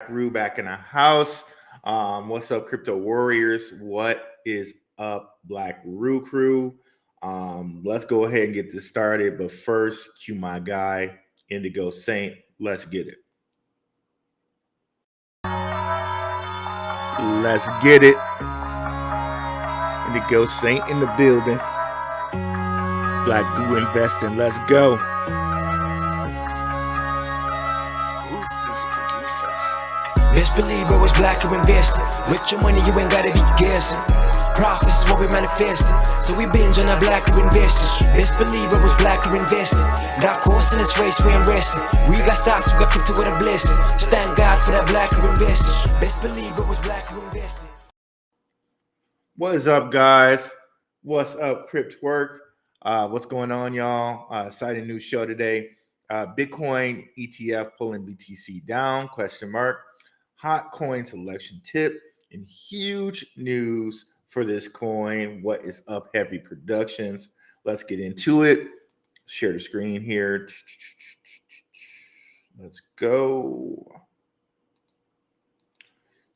Rue back in the house. What's up, crypto warriors? What is up, Black Rue crew? Let's go ahead and get this started. But first, cue my guy, Indigo Saint. Let's get it. Let's get it. Indigo Saint in the building. Black Rue investing. Let's go. Who's this producer? Best believe I was black or invested. With your money, you ain't gotta be guessing. Profits is what we manifested. So we binge on our black or invested. Best believe I was black or invested. Got course in this race, we ain't resting. We got stocks, we got crypto with a blessing. So thank God for that black or invested. Best believe I was black or invested. What is up, guys? What's up, Crypt Work? What's going on, y'all? Exciting new show today. Bitcoin ETF pulling BTC down, question mark. Hot coin selection tip and huge news for this coin. What is up, Heavy Productions? Let's get into it. Share the screen here. Let's go.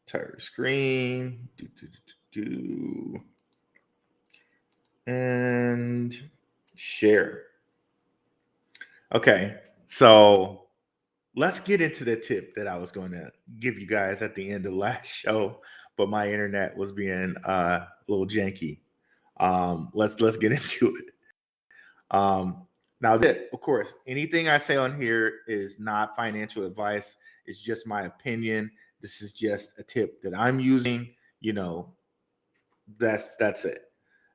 Entire screen. And share. Okay, so let's get into the tip that I was going to give you guys at the end of the last show, but my internet was being a little janky. Let's get into it. Now, of course, anything I say on here is not financial advice. It's just my opinion. This is just a tip that I'm using. You know, that's it.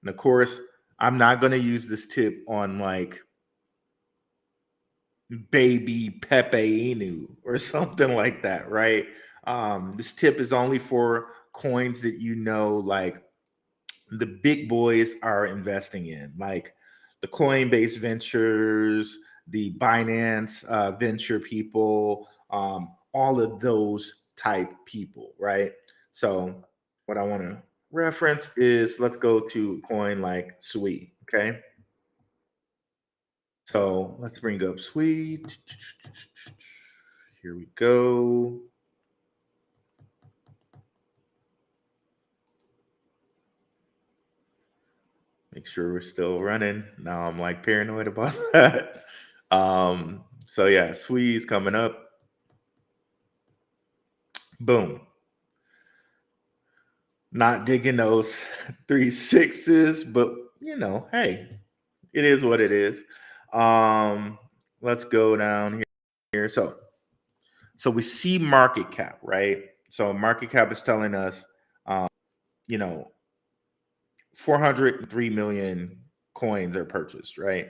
And of course, I'm not going to use this tip on like baby Pepe Inu or something like that, right? This tip is only for coins that you know, like the big boys are investing in, like the Coinbase Ventures, the Binance Venture people, all of those type people, right? So what I want to reference is, let's go to a coin like Sui, okay? So let's bring up Sweet. Here we go. Make sure we're still running. Now I'm like paranoid about that. So yeah, Sweet's coming up. Boom. Not digging those 3 6s, but you know, hey, it is what it is. Let's go down here. So we see market cap, right? So market cap is telling us, you know, 403 million coins are purchased, right?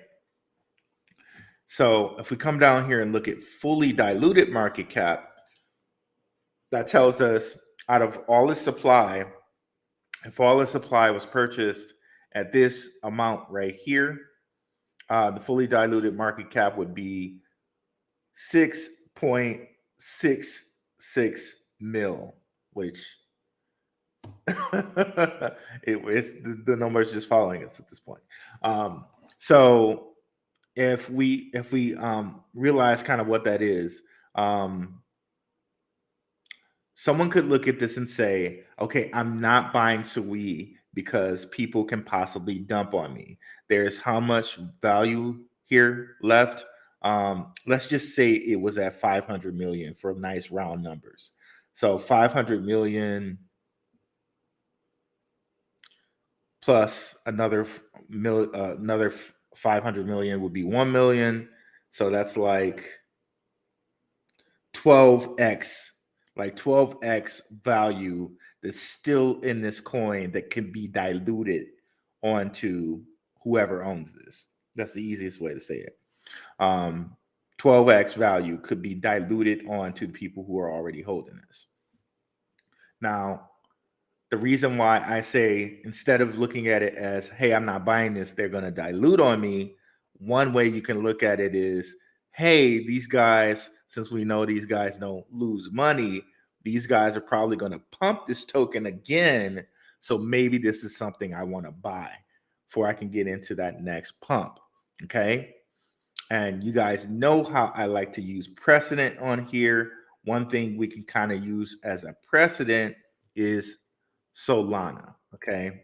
So if we come down here and look at fully diluted market cap, that tells us out of all the supply, if all the supply was purchased at this amount right here, the fully diluted market cap would be 6.66 mil, which it's the number is just following us at this point. So if we realize kind of what that is, someone could look at this and say, okay, I'm not buying Sui because people can possibly dump on me. There's how much value here left. Let's just say it was at 500 million for nice round numbers. So 500 million plus another 500 million would be 1 million. So that's like 12x, like 12x value that's still in this coin that can be diluted onto whoever owns this. That's the easiest way to say it. 12x value could be diluted onto people who are already holding this. Now, the reason why I say, instead of looking at it as, hey, I'm not buying this, they're going to dilute on me, one way you can look at it is, hey, these guys, since we know these guys don't lose money, these guys are probably going to pump this token again. So maybe this is something I want to buy before I can get into that next pump. Okay. And you guys know how I like to use precedent on here one thing we can kind of use as a precedent is Solana. Okay.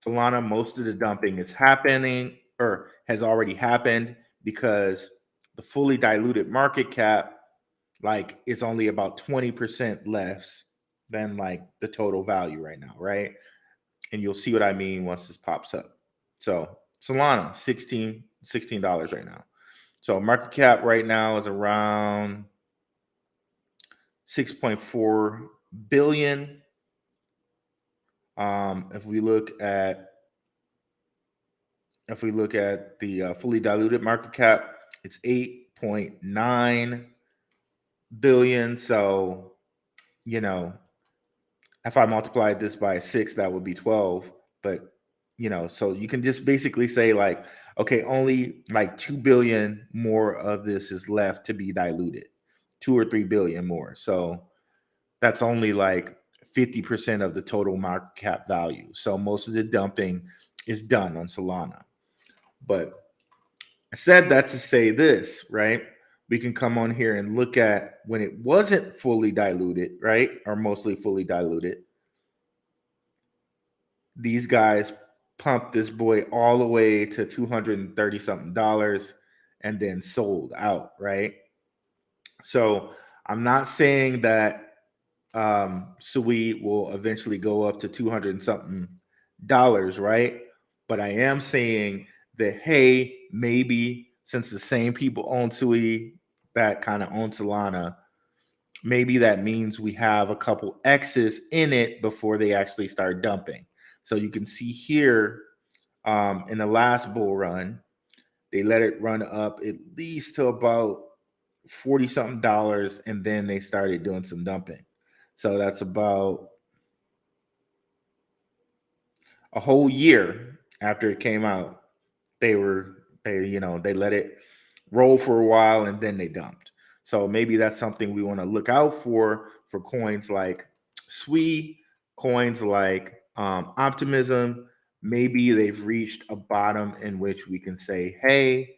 Solana, most of the dumping is happening or has already happened because the fully diluted market cap like is only about 20% less than like the total value right now, right? And you'll see what I mean once this pops up. So Solana, $16 right now. So market cap right now is around 6.4 billion. If we look at the fully diluted market cap, it's 8.9 billion. So, you know, if I multiplied this by 6, that would be 12. But, so you can just basically say like, okay, only like 2 billion more of this is left to be diluted, 2 or 3 billion more. So that's only like 50% of the total market cap value. So most of the dumping is done on Solana. But I said that to say this, right? We can come on here and look at when it wasn't fully diluted, right? Or mostly fully diluted. These guys pumped this boy all the way to $230 something and then sold out, right? So I'm not saying that Sui will eventually go up to 200 and something dollars, right? But I am saying that, hey, maybe since the same people own Sui that kind of own Solana, maybe that means we have a couple X's in it before they actually start dumping. So you can see here in the last bull run, they let it run up at least to about 40 something dollars, and then they started doing some dumping. So that's about a whole year after it came out. They let it roll for a while and then they dumped. So maybe that's something we want to look out for coins like SWE, coins like Optimism. Maybe they've reached a bottom in which we can say, hey,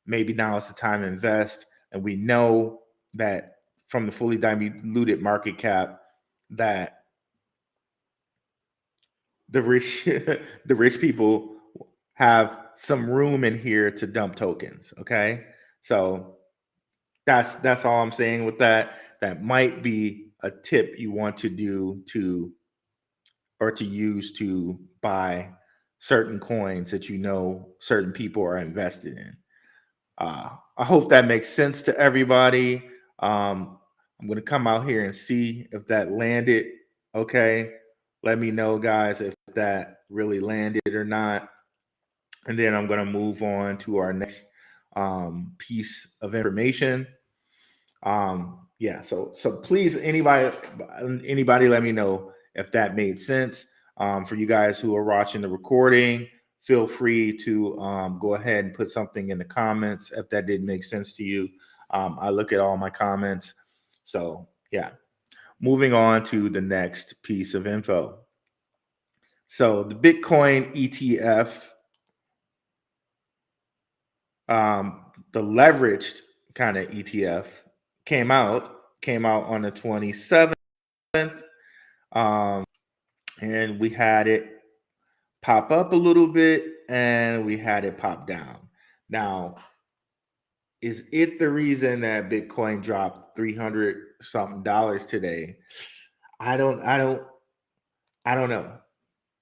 maybe now is the time to invest. And we know that from the fully diluted market cap that the rich the rich people have some room in here to dump tokens. Okay. So that's all I'm saying with that. That might be a tip you want to do to use to buy certain coins that certain people are invested in. I hope that makes sense to everybody. I'm going to come out here and see if that landed. Okay. Let me know, guys, if that really landed or not. And then I'm going to move on to our next piece of information. So please, anybody let me know if that made sense. For you guys who are watching the recording, feel free to go ahead and put something in the comments if that didn't make sense to you. I look at all my comments. So yeah, moving on to the next piece of info. So the Bitcoin ETF, the leveraged kind of ETF came out on the 27th. And we had it pop up a little bit and we had it pop down. Now, is it the reason that Bitcoin dropped 300 something dollars today? I don't know.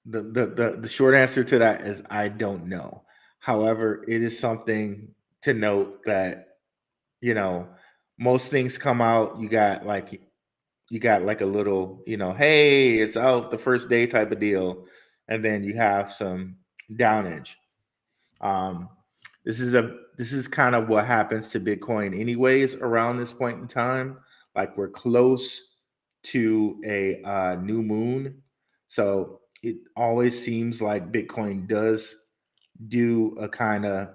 The short answer to that is I don't know. However, it is something to note that, most things come out, you got like a little, hey, it's out the first day type of deal, and then you have some downage. This is kind of what happens to Bitcoin anyways around this point in time. Like we're close to a new moon, so it always seems like Bitcoin does do a kind of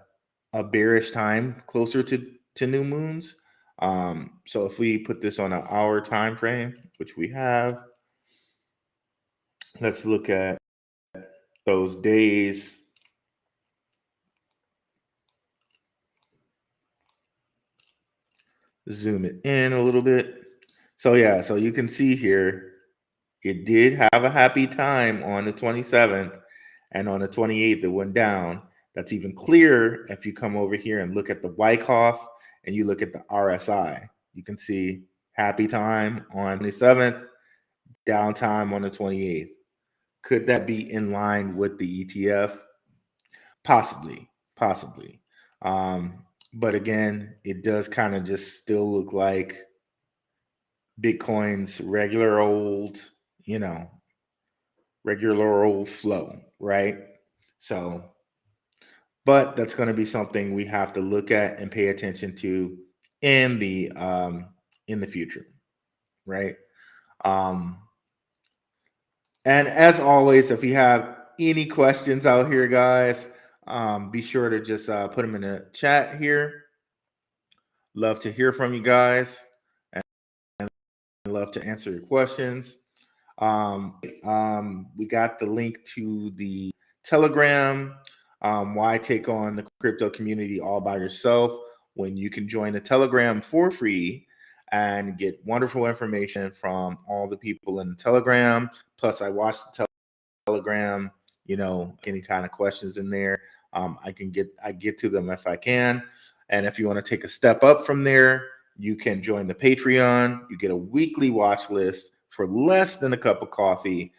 a bearish time closer to new moons. So if we put this on an hour time frame, which we have, let's look at those days. Zoom it in a little bit. So yeah, so you can see here, it did have a happy time on the 27th, and on the 28th it went down. That's even clearer if you come over here and look at the Wyckoff and you look at the RSI. You can see happy time on the 7th, downtime on the 28th. Could that be in line with the ETF? Possibly, possibly. But again, it does kind of just still look like Bitcoin's regular old, you know, regular old flow, right? So, but that's going to be something we have to look at and pay attention to in the future, right? Um, and as always, if you have any questions out here, guys, be sure to just put them in the chat here. Love to hear from you guys and love to answer your questions. We got the link to the Telegram. Why take on the crypto community all by yourself when you can join the Telegram for free and get wonderful information from all the people in the Telegram. Plus, I watch the Telegram. Any kind of questions in there, I get to them if I can. And if you want to take a step up from there, you can join the Patreon. You get a weekly watch list for less than a cup of coffee.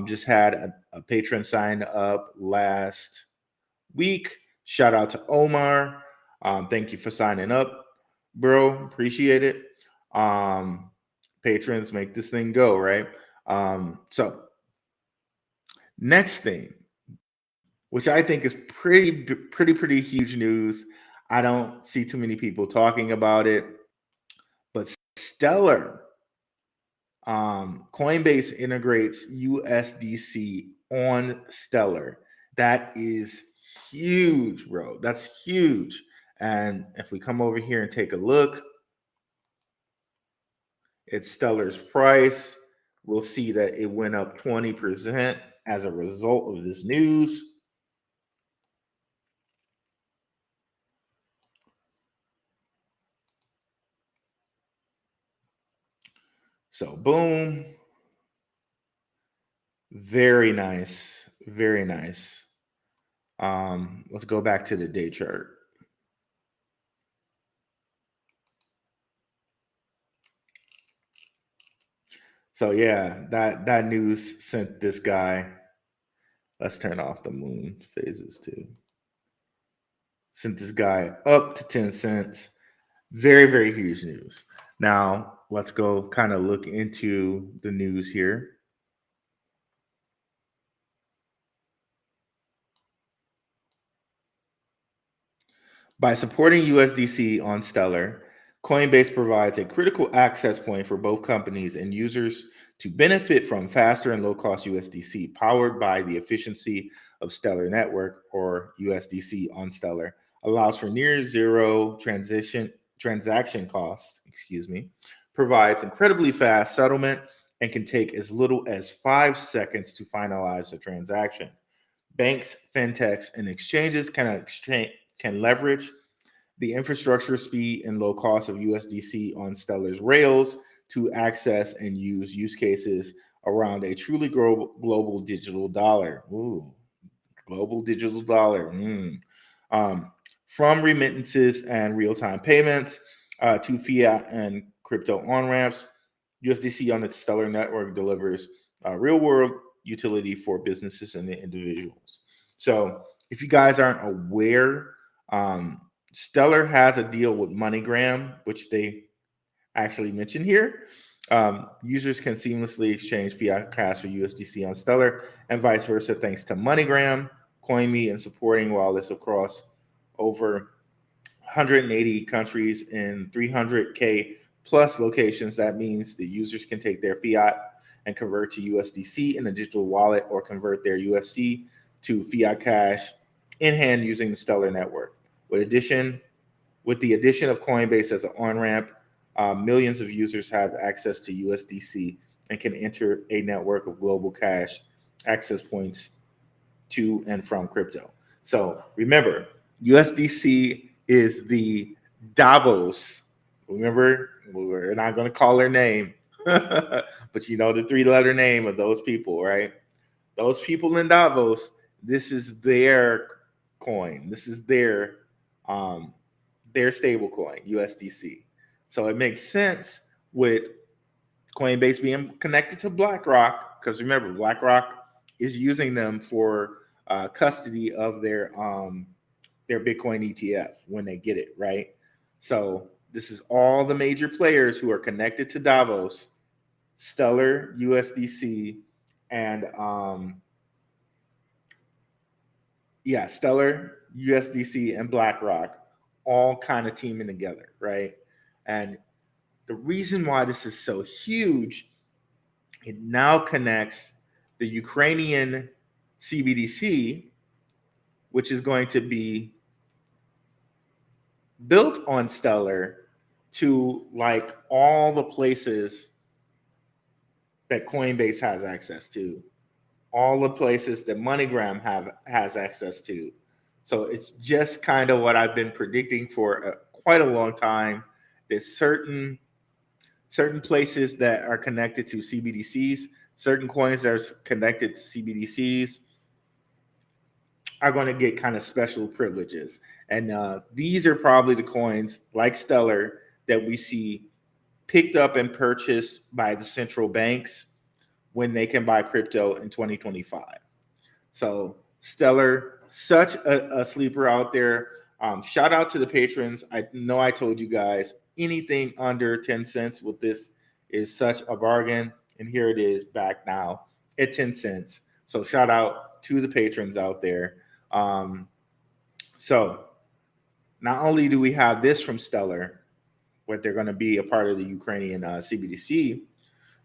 Just had a patron sign up last week. Shout out to Omar. Thank you for signing up, bro. Appreciate it. Patrons make this thing go, right? So next thing, which I think is pretty huge news. I don't see too many people talking about it, but Stellar, Coinbase integrates USDC on Stellar. That is huge, bro. That's huge. And if we come over here and take a look at Stellar's price, we'll see that it went up 20% as a result of this news. So boom. Very nice. Very nice. Let's go back to the day chart. So yeah, that news sent this guy. Let's turn off the moon phases too. Sent this guy up to 10 cents. Very, very huge news. Now let's go kind of look into the news here. By supporting USDC on Stellar, Coinbase provides a critical access point for both companies and users to benefit from faster and low-cost USDC powered by the efficiency of Stellar Network, or USDC on Stellar, allows for near zero transaction costs, provides incredibly fast settlement, and can take as little as 5 seconds to finalize the transaction. Banks, fintechs, and exchanges can leverage the infrastructure, speed, and low cost of USDC on Stellar's rails to access and use cases around a truly global digital dollar. Ooh, global digital dollar. From remittances and real-time payments to fiat and crypto on-ramps, USDC on the Stellar network delivers real-world utility for businesses and individuals. So if you guys aren't aware, Stellar has a deal with MoneyGram, which they actually mention here. Users can seamlessly exchange fiat cash for USDC on Stellar and vice versa thanks to MoneyGram, CoinMe, and supporting wallets across over 180 countries in 300K plus locations. That means the users can take their fiat and convert to USDC in a digital wallet or convert their USC to fiat cash in hand using the Stellar network. With the addition of Coinbase as an on-ramp, millions of users have access to USDC and can enter a network of global cash access points to and from crypto. So remember, USDC is the Davos Remember, we're not going to call her name, but you know the 3-letter name of those people, right? Those people in Davos, this is their coin. This is their stable coin, USDC. So it makes sense with Coinbase being connected to BlackRock, because remember, BlackRock is using them for custody of their Bitcoin ETF when they get it, right? So this is all the major players who are connected to Davos, Stellar, USDC, and Stellar, USDC, and BlackRock all kind of teaming together, right? And the reason why this is so huge, it now connects the Ukrainian CBDC, which is going to be built on Stellar, to like all the places that Coinbase has access to, all the places that MoneyGram has access to. So it's just kind of what I've been predicting for quite a long time. There's certain places that are connected to CBDCs, certain coins that are connected to CBDCs are going to get kind of special privileges. And these are probably the coins like Stellar that we see picked up and purchased by the central banks when they can buy crypto in 2025. So Stellar, such a sleeper out there. Shout out to the patrons. I know I told you guys anything under 10 cents with this is such a bargain. And here it is back now at 10 cents. So shout out to the patrons out there. So not only do we have this from Stellar, where they're going to be a part of the Ukrainian CBDC,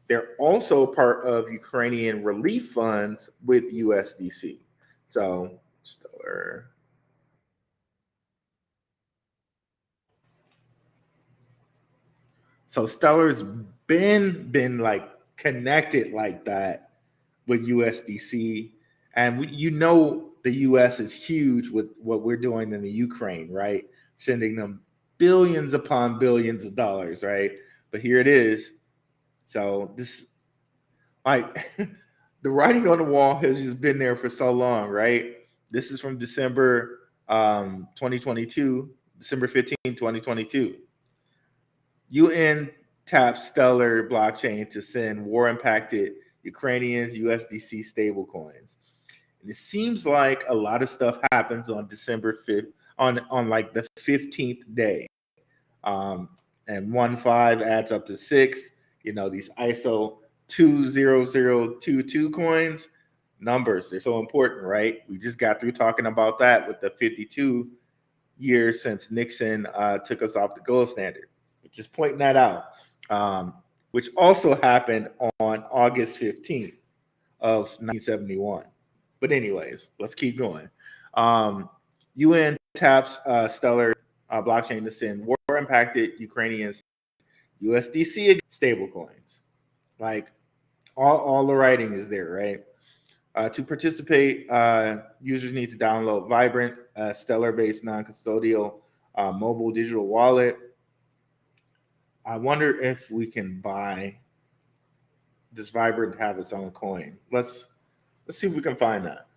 they're also part of Ukrainian relief funds with USDC. So Stellar. So Stellar's been like connected like that with USDC, and you know the U.S. is huge with what we're doing in the Ukraine, right? Sending them billions upon billions of dollars, right? But here it is. So this, like, the writing on the wall has just been there for so long, right? This is from December 2022, December 15, 2022. UN taps Stellar blockchain to send war-impacted Ukrainians USDC stablecoins. And it seems like a lot of stuff happens on December 5th, on like the 15th day. And 1.5 adds up to 6. You know, these ISO 20022 coins, numbers, they're so important, right? We just got through talking about that with the 52 years since Nixon took us off the gold standard. Just pointing that out, which also happened on August 15th of 1971. But anyways, let's keep going. UN taps Stellar blockchain to send war-impacted Ukrainians USDC stablecoins. Like all the writing is there, right? To participate, users need to download Vibrant, Stellar-based non-custodial mobile digital wallet. I wonder if we can buy this Vibrant have its own coin. Let's see if we can find that.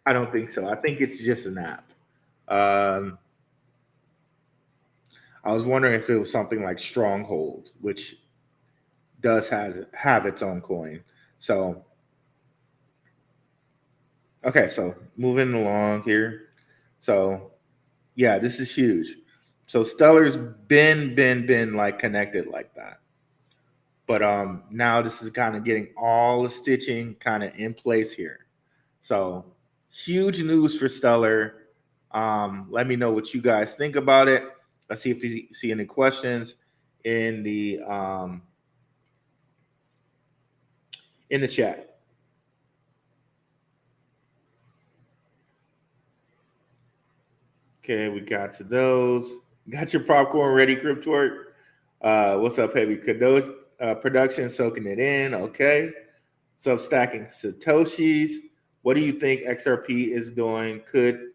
I don't think so. I think it's just an app. I was wondering if it was something like Stronghold, which does have its own coin. So, okay, so moving along here. So, yeah, this is huge. So Stellar's been like connected like that. But now this is kind of getting all the stitching kind of in place here. So huge news for Stellar. Let me know what you guys think about it. Let's see if you see any questions in the chat. Okay, we got to those. Got your popcorn ready, Cryptwork? What's up, Heavy Kadosh? Production soaking it in. Okay. stacking Satoshis. What do you think XRP is doing? Could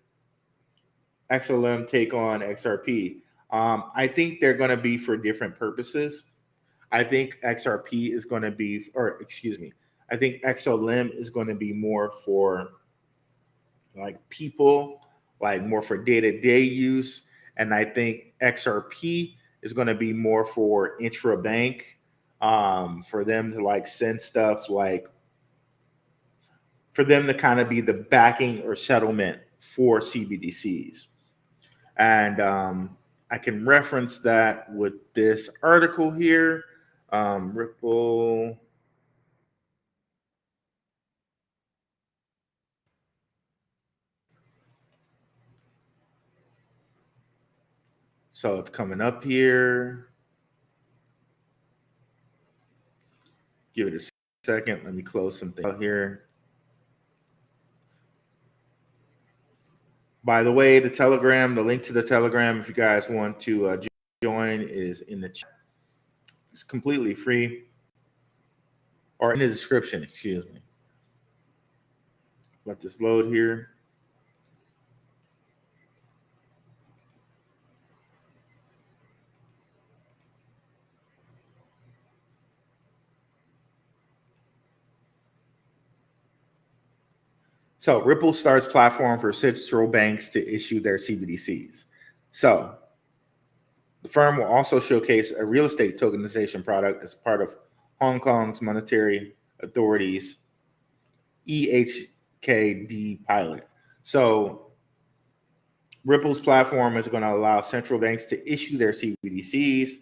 XLM take on XRP? I think they're going to be for different purposes. I think XRP is going to be, or excuse me, I think XLM is going to be more for like people, like more for day-to-day use. And I think XRP is going to be more for intra-bank, for them to like send stuff, like for them to kind of be the backing or settlement for CBDCs. And I can reference that with this article here. Ripple. So it's coming up here. Give it a second. Let me close something out here. By the way, the Telegram, the link to the Telegram, if you guys want to join, is in the chat. It's completely free, or in the description, excuse me. Let this load here. So Ripple starts platform for central banks to issue their CBDCs. So the firm will also showcase a real estate tokenization product as part of Hong Kong's Monetary Authority's EHKD pilot. So Ripple's platform is going to allow central banks to issue their CBDCs,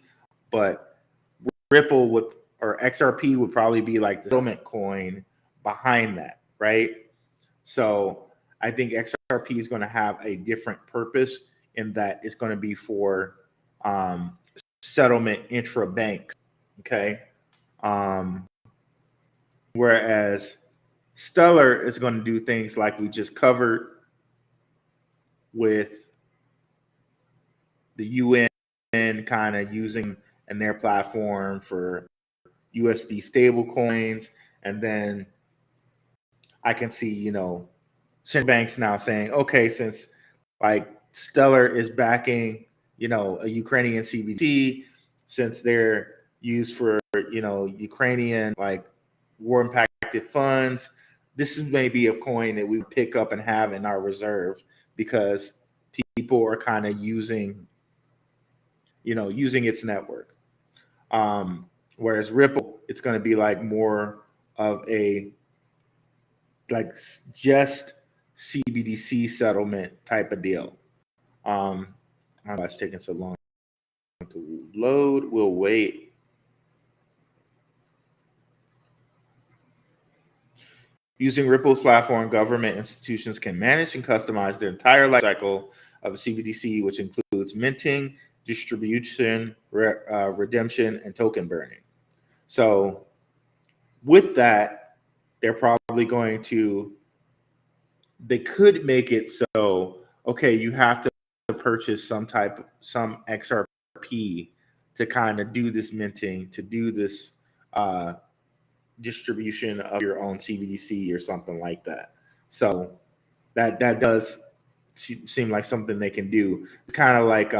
but Ripple would, or XRP would probably be like the settlement coin behind that, right? So I think XRP is going to have a different purpose in that it's going to be for settlement intra-banks, okay? Whereas Stellar is going to do things like we just covered with the UN kind of using in their platform for USD stable coins. And then I can see, central banks now saying, okay, since like Stellar is backing, a Ukrainian CBDC, since they're used for, Ukrainian like war impacted funds, this is maybe a coin that we pick up and have in our reserve because people are kind of using its network. Whereas Ripple, it's going to be like more of a like just CBDC settlement type of deal. I don't know why it's taking so long to load. We'll wait. Using Ripple's platform, government institutions can manage and customize their entire life cycle of a CBDC, which includes minting, distribution, redemption, and token burning. So with that, they're probably going to, they could make it so, okay, you have to purchase some XRP to kind of do this minting, to do this distribution of your own CBDC or something like that. So that does seem like something they can do. It's kind of like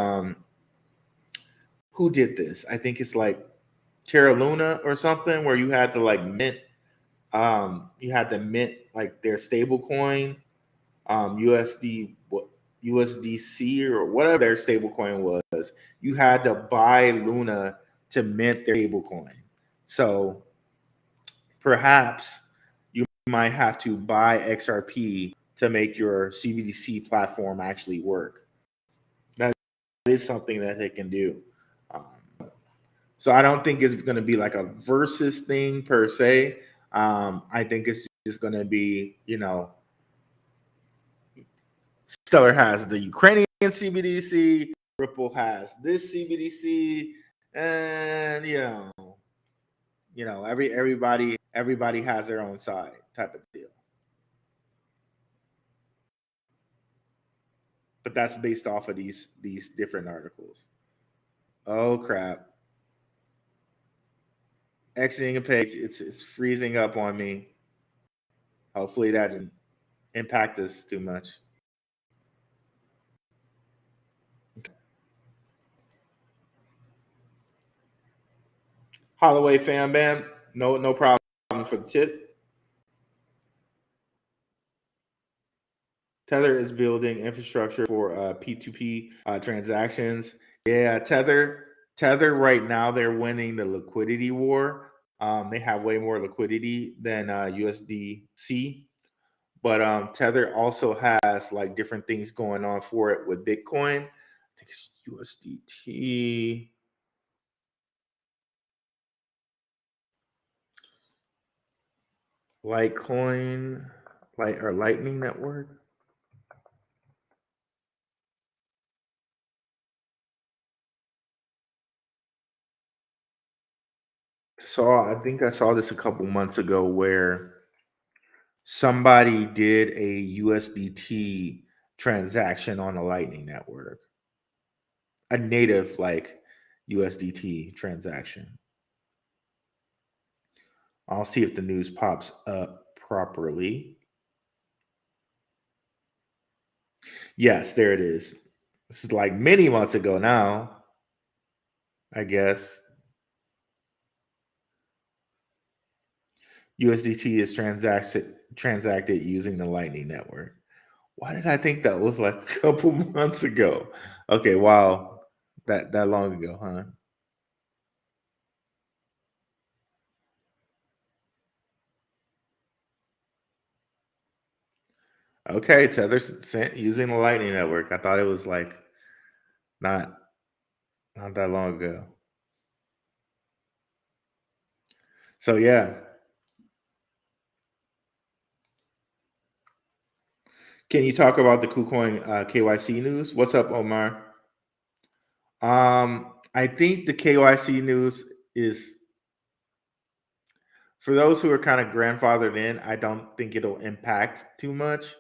who did this? I think it's like Terra Luna or something, where you had to like mint, like their stable coin, USDC or whatever their stable coin was. You had to buy Luna to mint their stable coin. So perhaps you might have to buy XRP to make your CBDC platform actually work. That is something that they can do. So I don't think it's going to be like a versus thing per se. I think it's just going to be, Stellar has the Ukrainian CBDC, Ripple has this CBDC, and everybody has their own side type of deal. But that's based off of these different articles. Oh crap. Exiting a page, it's freezing up on me. Hopefully that didn't impact us too much. Holloway fan bam, no problem for the tip. Tether is building infrastructure for P2P transactions. Yeah, Tether right now they're winning the liquidity war. They have way more liquidity than USDC, but Tether also has like different things going on for it with Bitcoin. I think it's USDT. Litecoin, or Lightning Network. I think I saw this a couple months ago where somebody did a USDT transaction on a Lightning Network, a native like USDT transaction. I'll see if the news pops up properly. Yes, there it is. This is like many months ago now, I guess. USDT is transacted using the Lightning Network. Why did I think that was like a couple months ago? Okay, wow. That long ago, huh? Okay, Tether sent using the Lightning Network. I thought it was like not not that long ago. So yeah. Can you talk about the KuCoin KYC news? What's up, Omar? I think the KYC news is for those who are kind of grandfathered in. I don't think it'll impact too much,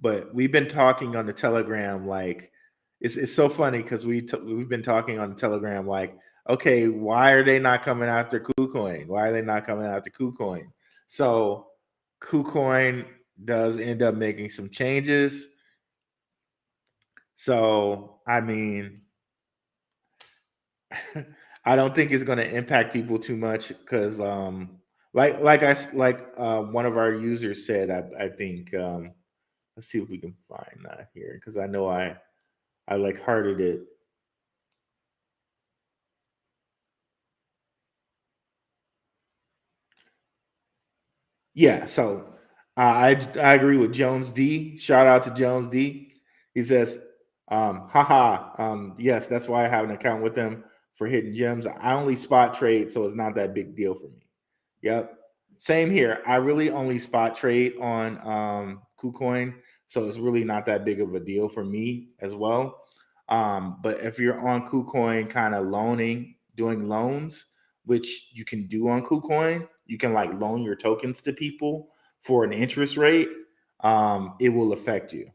but we've been talking on the Telegram like it's so funny because we've been talking on the Telegram like, okay, why are they not coming after KuCoin? Why are they not coming after KuCoin? So KuCoin does end up making some changes. So I mean, I don't think it's going to impact people too much because, one of our users said, I think, let's see if we can find that here because I know I like hearted it. Yeah, so I agree with Jones D. Shout out to Jones D. He says, haha, yes, that's why I have an account with them for hidden gems. I only spot trade, so it's not that big deal for me. Yep. Same here. I really only spot trade on KuCoin, so it's really not that big of a deal for me as well. But if you're on KuCoin kind of doing loans, which you can do on KuCoin, you can like loan your tokens to people for an interest rate. It will affect you.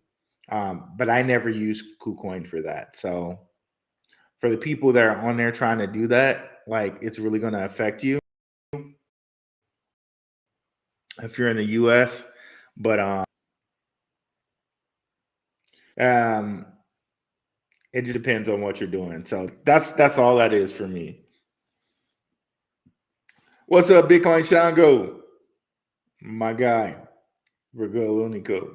But I never use KuCoin for that. So for the people that are on there trying to do that, like it's really going to affect you if you're in the US. But um, it just depends on what you're doing. So that's all that is for me. What's up, Bitcoin Shango? My guy, Virgo Unico.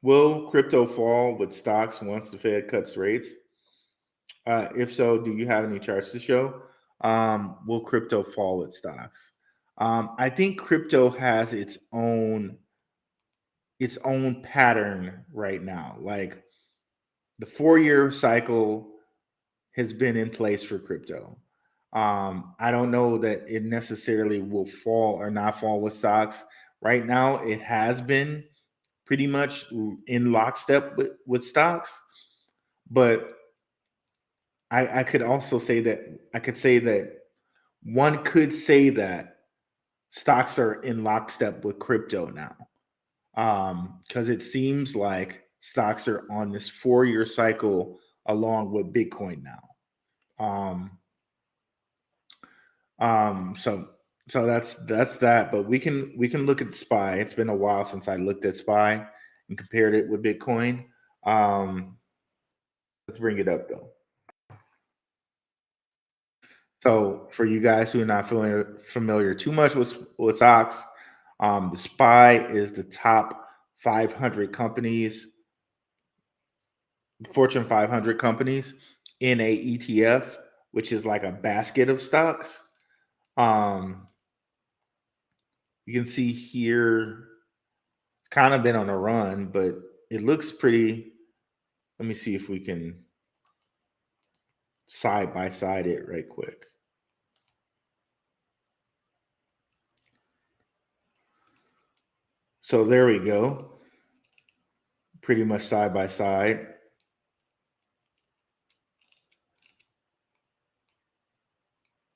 Will crypto fall with stocks once the Fed cuts rates? If so, do you have any charts to show? Will crypto fall with stocks? I think crypto has its own pattern right now. Like the 4-year cycle has been in place for crypto. I don't know that it necessarily will fall or not fall with stocks. Right now, it has been pretty much in lockstep with stocks, but I could also say that one could say that stocks are in lockstep with crypto now, because it seems like stocks are on this 4-year cycle along with Bitcoin now. Um, so So that's that. But we can look at SPY. It's been a while since I looked at SPY and compared it with Bitcoin. Um, let's bring it up though. So for you guys who are not familiar too much with stocks, the SPY is the top 500 companies, Fortune 500 companies in a ETF, which is like a basket of stocks. Um, you can see here, it's kind of been on a run, but it looks pretty. Let me see if we can side by side it right quick. So there we go. Pretty much side by side.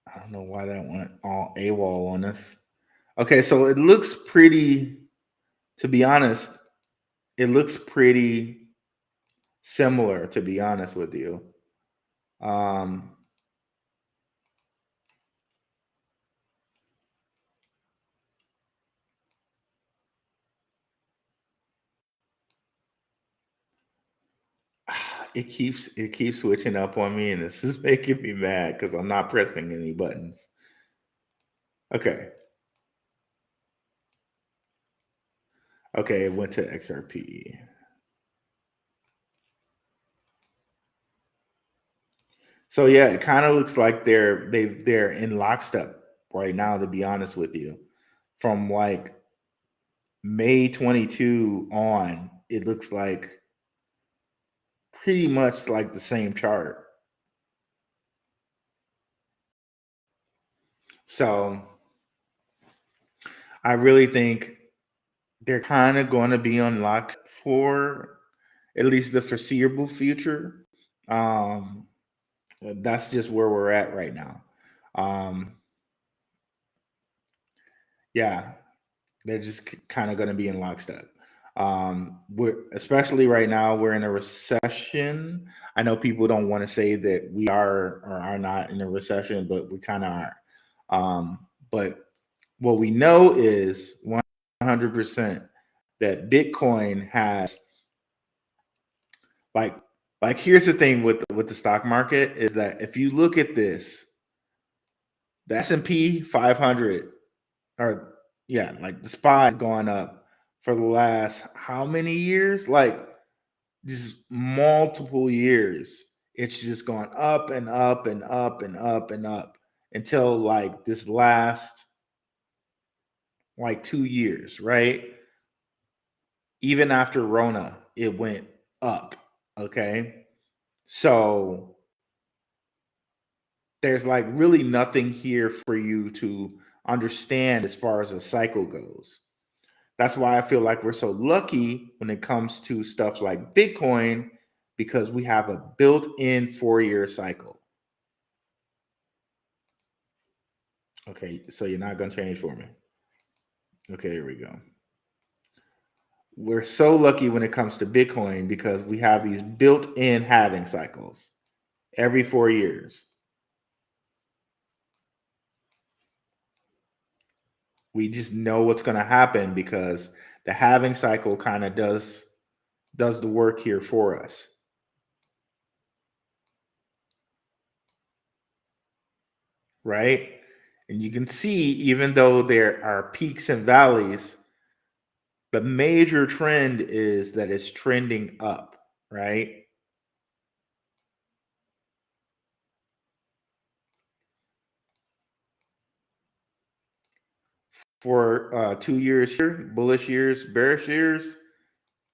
I don't know why that went all AWOL on us. Okay, so it looks pretty, to be honest, it looks pretty similar, to be honest with you. Um, it keeps switching up on me, and this is making me mad because I'm not pressing any buttons. Okay. Okay, it went to XRP. So yeah, it kind of looks like they're in lockstep right now, to be honest with you. From like May 22 on, it looks like pretty much like the same chart. So I really think they're kind of going to be on lock for at least the foreseeable future. Um, that's just where we're at right now. Um, yeah, they're just kind of going to be in lockstep. We're especially right now we're in a recession. I know people don't want to say that we are or are not in a recession, but we kind of are. But what we know is 100% that Bitcoin has like here's the thing with the stock market is that if you look at this, the S&P 500 or yeah, like the SPY has gone up for the last how many years? Like just multiple years. It's just gone up and up and up and up and up until like this last like 2 years, right? Even after Rona, it went up. Okay. So there's like really nothing here for you to understand as far as a cycle goes. That's why I feel like we're so lucky when it comes to stuff like Bitcoin because we have a built-in 4-year cycle. Okay, so you're not going to change for me. Okay, here we go. We're so lucky when it comes to Bitcoin because we have these built-in halving cycles every 4 years. We just know what's going to happen because the halving cycle kind of does the work here for us. Right? And you can see, even though there are peaks and valleys, the major trend is that it's trending up, right? For 2 years here, bullish years, bearish years,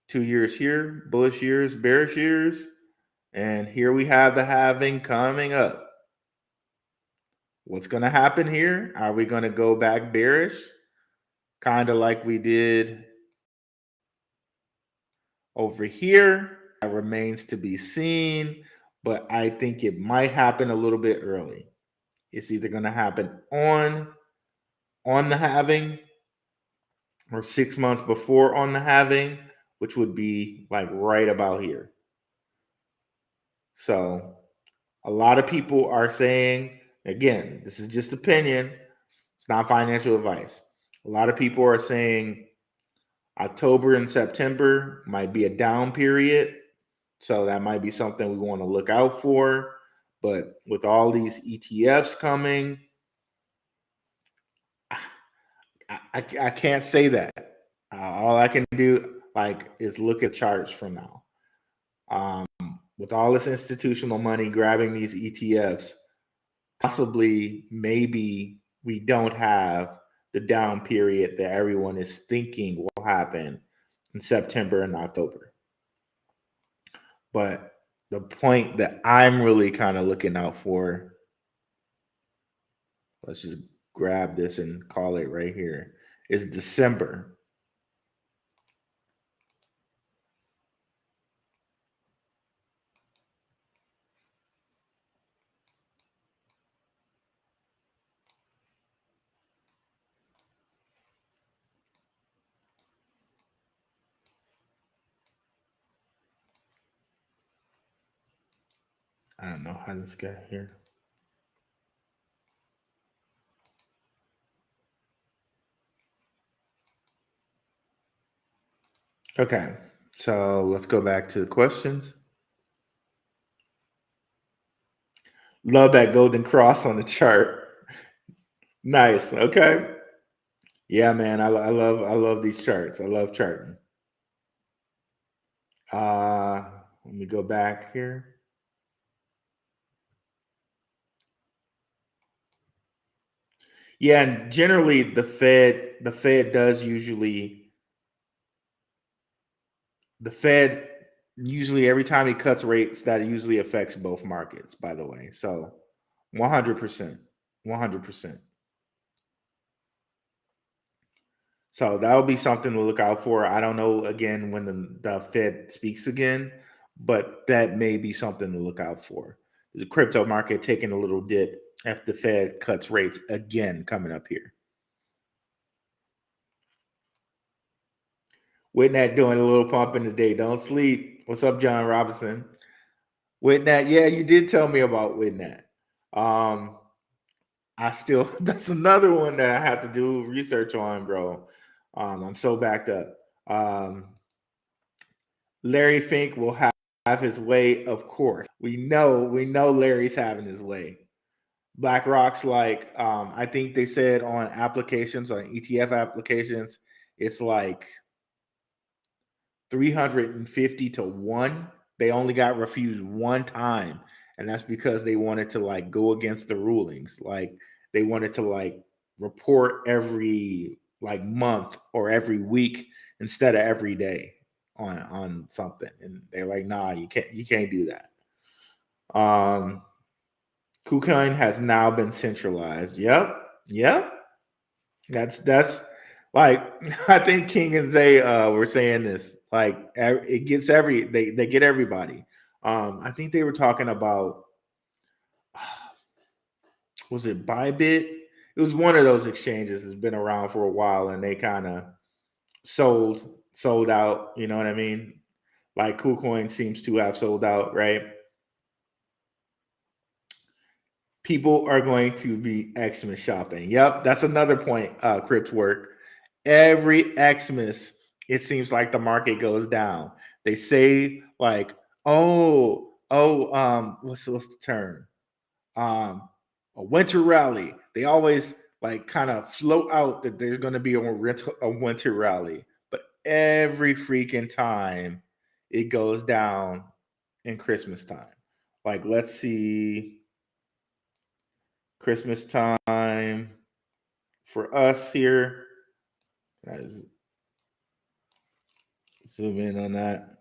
2 years here, bullish years, bearish years, and here we have the halving coming up. What's going to happen here? Are we going to go back bearish? Kind of like we did over here. That remains to be seen, but I think it might happen a little bit early. It's either going to happen on the halving or 6 months before on the halving, which would be like right about here. So a lot of people are saying, again, this is just opinion. It's not financial advice. A lot of people are saying October and September might be a down period. So that might be something we want to look out for. But with all these ETFs coming, I can't say that. All I can do is look at charts for now. With all this institutional money grabbing these ETFs, possibly maybe we don't have the down period that everyone is thinking will happen in September and October. But the point that I'm really kind of looking out for, let's just grab this and call it right here, is December. I don't know how this got here. Okay, so let's go back to the questions. Love that golden cross on the chart. Nice. Okay. Yeah, man. I love these charts. I love charting. Let me go back here. Yeah, and generally the Fed does usually every time he cuts rates, that usually affects both markets, by the way. So 100%. 100%. So that'll be something to look out for. I don't know again when the Fed speaks again, but that may be something to look out for. The crypto market taking a little dip if the Fed cuts rates again coming up here. Whitnett doing a little pumping today. Don't sleep. What's up, John Robinson? Whitnett, yeah, you did tell me about Whitnett. That's another one that I have to do research on, bro. I'm so backed up. Larry Fink will have his way, of course. We know Larry's having his way. BlackRock's I think they said on applications, on ETF applications, it's like 350 to 1. They only got refused one time, and that's because they wanted to go against the rulings. They wanted to report every month or every week instead of every day on something, and they're like, nah, you can't do that. KuCoin has now been centralized. Yep. That's I think King and Zay were saying this. It gets they get everybody. I think they were talking about was it Bybit? It was one of those exchanges that's been around for a while, and they kind of sold out. You know what I mean? KuCoin seems to have sold out, right? People are going to be Xmas shopping. Yep, that's another point. Crypt work. Every Xmas, it seems like the market goes down. They say what's the term? A winter rally. They always kind of float out that there's going to be a winter rally, but every freaking time it goes down in Christmas time. Let's see. Christmas time for us here. Guys, zoom in on that.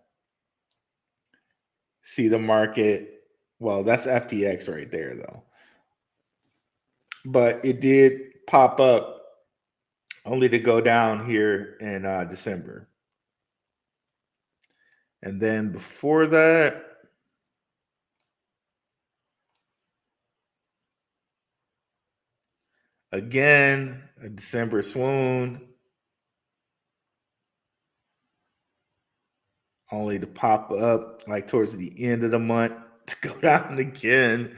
See the market. Well, that's FTX right there, though. But it did pop up only to go down here in December. And then before that, again, a December swoon. Only to pop up towards the end of the month to go down again.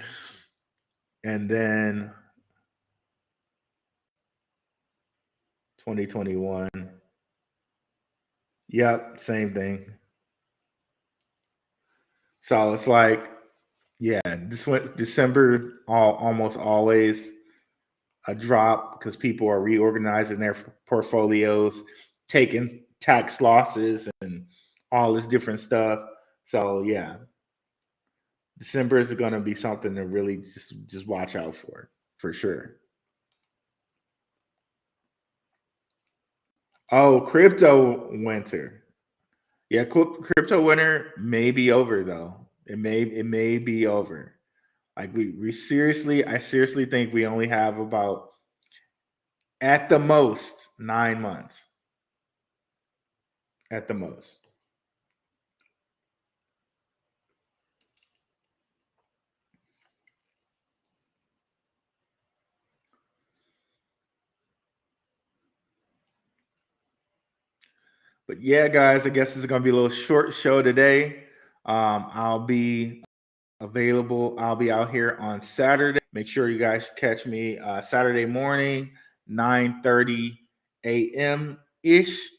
And then 2021. Yep, same thing. So it's like, yeah, December almost always a drop because people are reorganizing their portfolios, taking tax losses and all this different stuff. So yeah, December is going to be something to really just watch out for sure. Oh, crypto winter. Yeah, crypto winter may be over though. It may be over. Like I seriously think we only have about at the most 9 months. At the most. But yeah, guys, I guess it's gonna be a little short show today. I'll be available. I'll be out here on Saturday. Make sure you guys catch me Saturday morning, 9:30 a.m. ish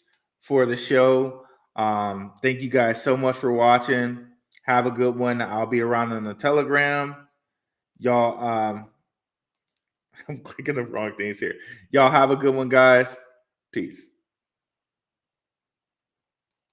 for the show. Thank you guys so much for watching. Have a good one. I'll be around on the Telegram. Y'all, I'm clicking the wrong things here. Y'all have a good one, guys. Peace.